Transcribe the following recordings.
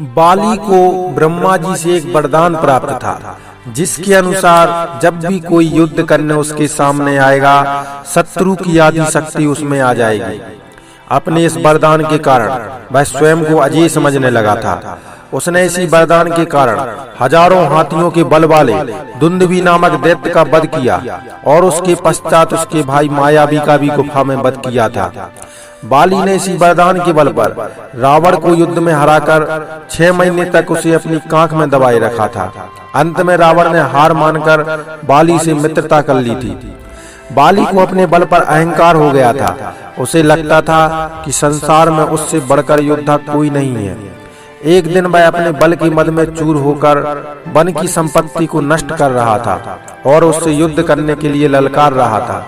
बाली को ब्रह्मा जी से एक वरदान प्राप्त था, जिसके अनुसार जब भी कोई युद्ध करने उसके सामने आएगा, शत्रु की आदि शक्ति उसमें आ जाएगी। अपने इस वरदान के कारण वह स्वयं को अजय समझने लगा था। उसने इसी वरदान के कारण हजारों हाथियों के बल वाले दुंदुभी नामक दैत्य का वध किया और उसके पश्चात उसके भाई मायावी का भी गुफा में वध किया था। बाली ने इसी वरदान के बल पर रावण को युद्ध में हराकर 6 महीने तक उसे अपनी कांख में दबाए रखा था। अंत में रावण ने हार मानकर बाली से मित्रता कर ली थी। बाली को अपने बल पर अहंकार हो गया था। उसे लगता था कि संसार में उससे बढ़कर योद्धा कोई नहीं है। एक दिन वह अपने बल की मद में चूर होकर वन की संपत्ति को नष्ट कर रहा था और उससे युद्ध करने के लिए ललकार रहा था।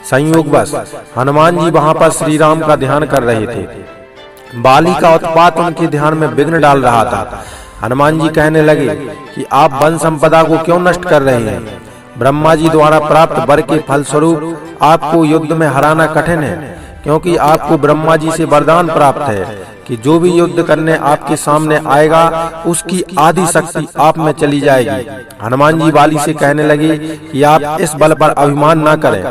संयोगवश हनुमान जी वहां पर श्री राम का ध्यान कर रहे थे। बाली का उत्पात उनके ध्यान में विघ्न डाल रहा था। हनुमान जी कहने लगे कि आप वन संपदा को क्यों नष्ट कर रहे हैं? ब्रह्मा जी द्वारा प्राप्त वर के फलस्वरूप आपको युद्ध में हराना कठिन है, क्योंकि आपको ब्रह्मा जी से वरदान प्राप्त है कि जो भी युद्ध करने आपके सामने आएगा, उसकी आदि शक्ति आप में चली जाएगी। हनुमान जी बाली से कहने लगे कि आप इस बल पर अभिमान न करें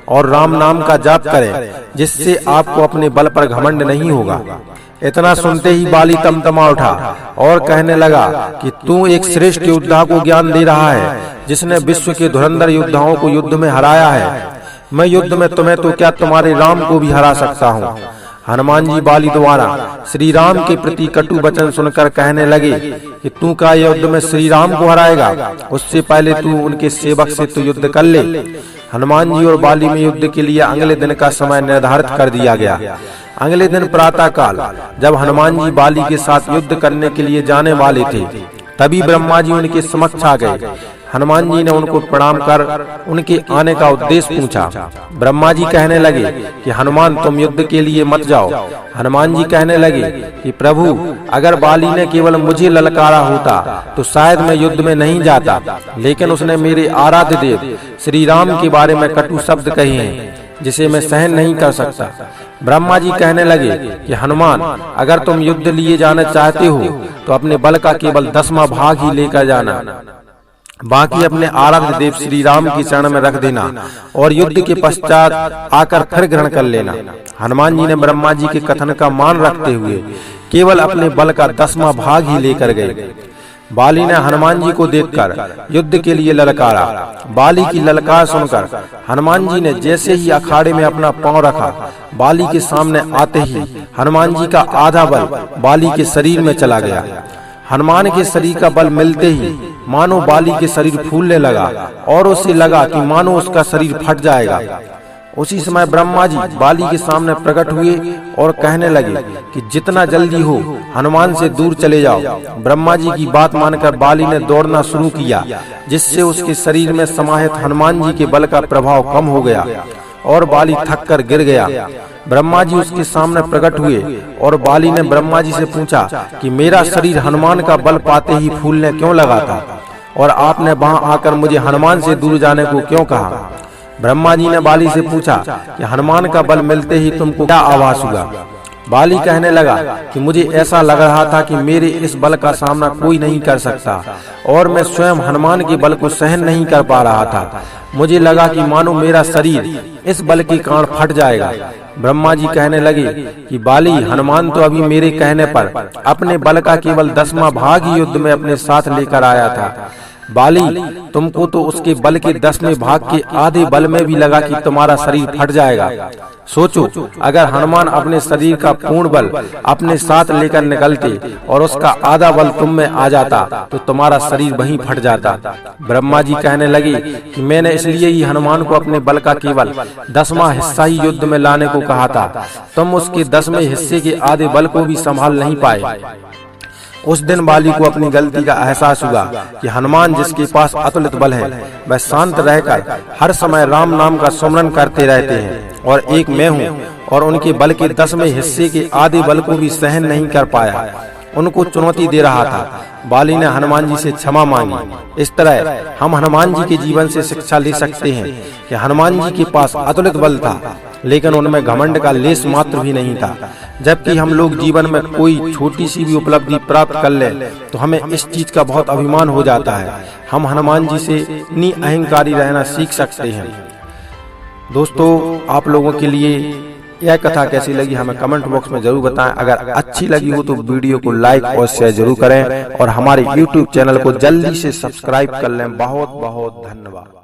और राम नाम का जाप करें, जिससे आपको अपने बल पर घमंड नहीं होगा। इतना सुनते ही बाली तमतमा उठा और कहने लगा कि तू एक श्रेष्ठ योद्धा को ज्ञान दे रहा है, जिसने विश्व के धुरंधर योद्धाओं को युद्ध में हराया है। मैं युद्ध में तुम्हें तो क्या, तुम्हारे राम को भी हरा सकता हूँ। हनुमान जी बाली द्वारा श्री राम के प्रति कटु वचन सुनकर कहने लगे कि तू क्या युद्ध में श्री राम को हराएगा? उससे पहले तू उनके सेवक से तो युद्ध कर ले। हनुमान जी और बाली में युद्ध के लिए अगले दिन का समय निर्धारित कर दिया गया। अगले दिन प्रातः काल जब हनुमान जी बाली के साथ युद्ध करने के लिए जाने वाले थे, तभी ब्रह्मा जी उनके समक्ष आ गए। हनुमान जी ने उनको प्रणाम कर उनके आने का उद्देश्य पूछा। ब्रह्मा जी कहने लगे कि हनुमान, तुम युद्ध के लिए मत जाओ। हनुमान जी कहने लगे कि प्रभु, अगर बाली ने केवल मुझे ललकारा होता तो शायद मैं युद्ध में नहीं जाता, लेकिन उसने मेरे आराध्य देव श्री राम के बारे में कटु शब्द कहे हैं, जिसे मैं सहन नहीं कर सकता। ब्रह्मा जी कहने लगे कि हनुमान, अगर तुम युद्ध लिए जाना चाहते हो तो अपने बल का केवल 10वां भाग ही लेकर जाना, बाकी अपने आराध्य देव श्री राम की शरण में रख देना और युद्ध के पश्चात आकर फिर ग्रहण कर लेना। हनुमान जी ने ब्रह्मा जी के कथन का मान रखते हुए केवल अपने बल का 10वां भाग ही लेकर गए। बाली ने हनुमान जी को देखकर युद्ध के लिए ललकारा। बाली की ललकार सुनकर हनुमान जी ने जैसे ही अखाड़े में अपना पांव रखा, बाली के सामने आते ही हनुमान जी का आधा बल बाली के शरीर में चला गया। हनुमान के शरीर का बल मिलते ही मानो बाली के शरीर फूलने लगा और उसे लगा कि मानो उसका शरीर फट जाएगा। उसी समय ब्रह्मा जी बाली के सामने प्रकट हुए और कहने लगे कि जितना जल्दी हो हनुमान से दूर चले जाओ। ब्रह्मा जी की बात मानकर बाली ने दौड़ना शुरू किया, जिससे उसके शरीर में समाहित हनुमान जी के बल का प्रभाव कम हो गया और बाली थक कर गिर गया। ब्रह्मा जी उसके सामने प्रकट हुए और बाली ने ब्रह्मा जी से पूछा कि मेरा शरीर हनुमान का बल पाते ही फूलने क्यों लगा था और आपने वहां आकर मुझे हनुमान से दूर जाने को क्यों कहा? ब्रह्मा जी ने बाली से पूछा कि हनुमान का बल मिलते ही तुमको क्या आभास हुआ? बाली कहने लगा कि मुझे ऐसा लग रहा था कि मेरे इस बल का सामना कोई नहीं कर सकता और मैं स्वयं हनुमान के बल को सहन नहीं कर पा रहा था। मुझे लगा कि मानो मेरा शरीर इस बल के कारण फट जाएगा। ब्रह्मा जी कहने लगे कि बाली, हनुमान तो अभी मेरे कहने पर अपने बल का केवल 10वां भाग ही युद्ध में अपने साथ लेकर आया था। बाली, तुमको तो उसके बल के 10वें भाग के आधे बल में भी लगा कि तुम्हारा शरीर फट जाएगा। सोचो, अगर हनुमान अपने शरीर का पूर्ण बल अपने साथ लेकर निकलते और उसका आधा बल तुम में आ जाता तो तुम्हारा शरीर वहीं फट जाता। ब्रह्मा जी कहने लगे कि मैंने इसलिए ही हनुमान को अपने बल का केवल 10वां हिस्सा ही युद्ध में लाने को कहा था। तुम उसके 10वें हिस्से के आधे बल को भी संभाल नहीं पाए। उस दिन बाली को अपनी गलती का एहसास हुआ कि हनुमान, जिसके पास अतुलित बल है, वह शांत रहकर हर समय राम नाम का सुमरन करते रहते हैं और एक मैं हूँ और उनके बल के 10वें हिस्से के आधे बल को भी सहन नहीं कर पाया। उनको चुनौती दे रहा था। बाली ने हनुमान जी से क्षमा मांगी। इस तरह हम हनुमान जी के जीवन से शिक्षा ले सकते हैं कि हनुमान जी के पास अतुलित बल था लेकिन उनमें घमंड का लेस मात्र भी नहीं था। जबकि हम लोग जीवन में कोई छोटी सी भी उपलब्धि प्राप्त कर ले तो हमें इस चीज का बहुत अभिमान हो जाता है। हम हनुमान जी से इतनी अहंकारी रहना सीख सकते हैं। दोस्तों, आप लोगों के लिए यह कथा कैसी लगी हमें कमेंट बॉक्स में जरूर बताएं। अगर अच्छी लगी हो तो वीडियो को लाइक और शेयर जरूर करें और हमारे YouTube चैनल को जल्दी से सब्सक्राइब कर लें। बहुत बहुत धन्यवाद।